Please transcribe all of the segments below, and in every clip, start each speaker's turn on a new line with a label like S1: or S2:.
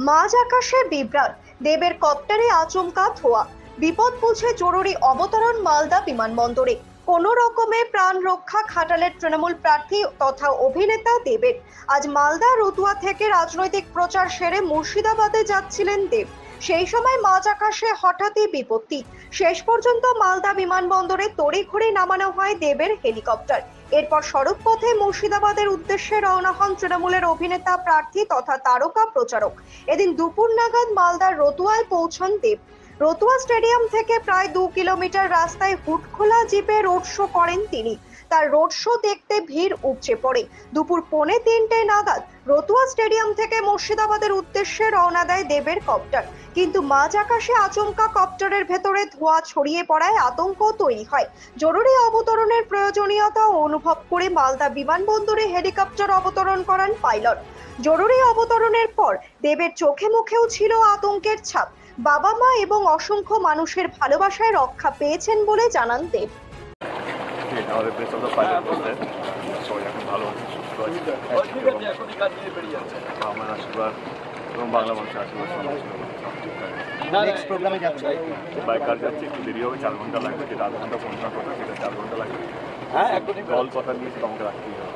S1: মাঝ আকাশে বিভ্রাট, দেবের কপ্টারে আচমকা ধোঁয়া, বিপদ বুঝে জরুরি অবতরণ মালদা বিমানবন্দরে। কোন রকমে প্রাণ রক্ষা খাটালের তৃণমূল প্রার্থী তথা অভিনেতা দেবের। আজ মালদা রতুয়া থেকে রাজনৈতিক প্রচার সেরে মুর্শিদাবাদে যাচ্ছিলেন দেব। সেই সময় মাঝ আকাশে হঠাৎই বিপত্তি। শেষ পর্যন্ত মালদা বিমানবন্দরে তড়িঘড়ি নামানো হয় দেবের হেলিকপ্টার। এরপর সড়ক পথে মুর্শিদাবাদের উদ্দেশ্যে রওনা হন তৃণমূলের অভিনেতা প্রার্থী তথা তারকা প্রচারক। এদিন দুপুর নাগাদ মালদার রতুয়ায় পৌঁছন দেব। রতুয়া স্টেডিয়াম থেকে প্রায় 2 কিলোমিটার রাস্তায় হুডখোলা জিপে রোড শো করেন তিনি। তার রোড শো দেখতে ভিড় উপচে পড়ে। দুপুর 2:45 নাগাদ রতুয়া স্টেডিয়াম থেকে মুর্শিদাবাদের উদ্দেশ্যে রওনা দেয় দেবের কপ্টার। কিন্তু মাঝ আকাশে আচমকা কপ্টারের ভেতরে ধোঁয়া ছড়িয়ে পড়ায় আতঙ্ক তৈরি হয়। জরুরি অবতরণের প্রয়োজনীয়তা অনুভব করে মালদা বিমানবন্দরে হেলিকপ্টার অবতরণ করান পাইলট। জরুরি অবতরণের পর দেবের চোখে মুখেও ছিল আতঙ্কের ছাপ। বাবা মা এবং অসংখ্য মানুষের ভালোবাসায় রক্ষা পেয়েছেন বলে জানান দেব।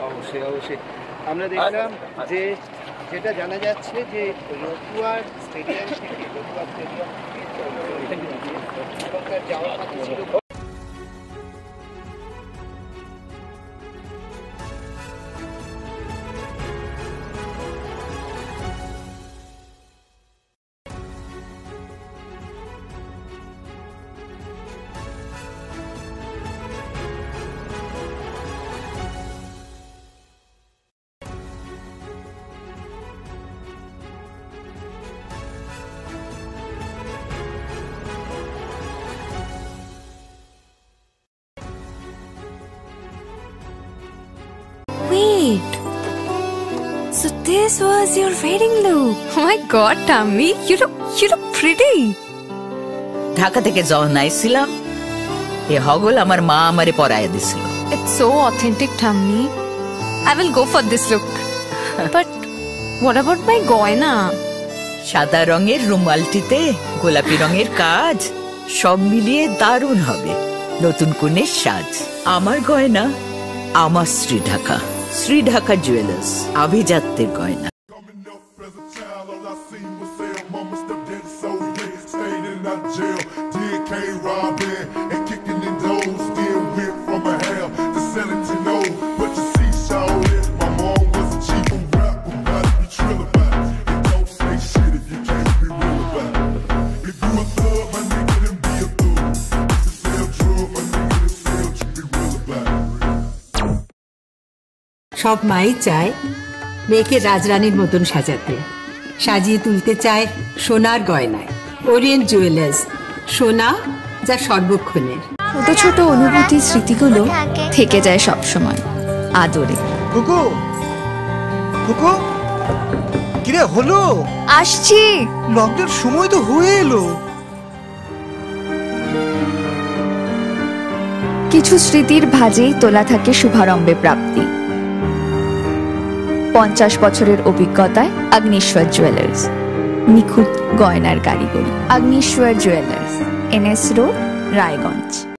S2: অবশ্যই আমরা দেখলাম যে যেটা জানা যাচ্ছে যে রতুয়া স্টেডিয়াম থেকে যাওয়ার কথা ছিল।
S3: Wait, so this was your wedding look? Oh my God, Tammy, you look pretty.
S4: Dhaka থেকে যখন আইছিলাম এ হগল আমার মা আমারে পরায় দিছিল।
S3: It's so authentic, Tammy. I will go for this look. But what about my goina?
S4: সাদা রঙের রুমালটিতে গোলাপি রঙের কাজ, সব মিলিয়ে দারুণ হবে নতুন কনের সাজ। আমার গয়না আমার শ্রী ঢাকা জুয়েলার্স, আভিজাত্যের গয়না।
S5: সব মাই চায় মেয়েকে রাজরানীর মতন সাজাতে, সাজিয়ে তুলতে চায় সোনার গয়নায়। ওরিয়েন্ট জুয়েলার্স, সোনা যা সর্বক্ষণের।
S3: ছোট ছোট অনুভূতি স্মৃতিগুলো থেকে যায় সব সময় আদরে।
S2: কুকু কুকু কিরে হলো?
S3: আসছি,
S2: লকডাউন সময় তো হয়ে এলো।
S3: কিছু স্মৃতির ভাজেই তোলা থাকে শুভারম্ভে প্রাপ্তি। 50 বছরের অভিজ্ঞতায় আগ্নেশ্বর জুয়েলার্স, নিখুঁত গয়নার কারিগরি। Agneshwar jewellers, NS road, Raiganj.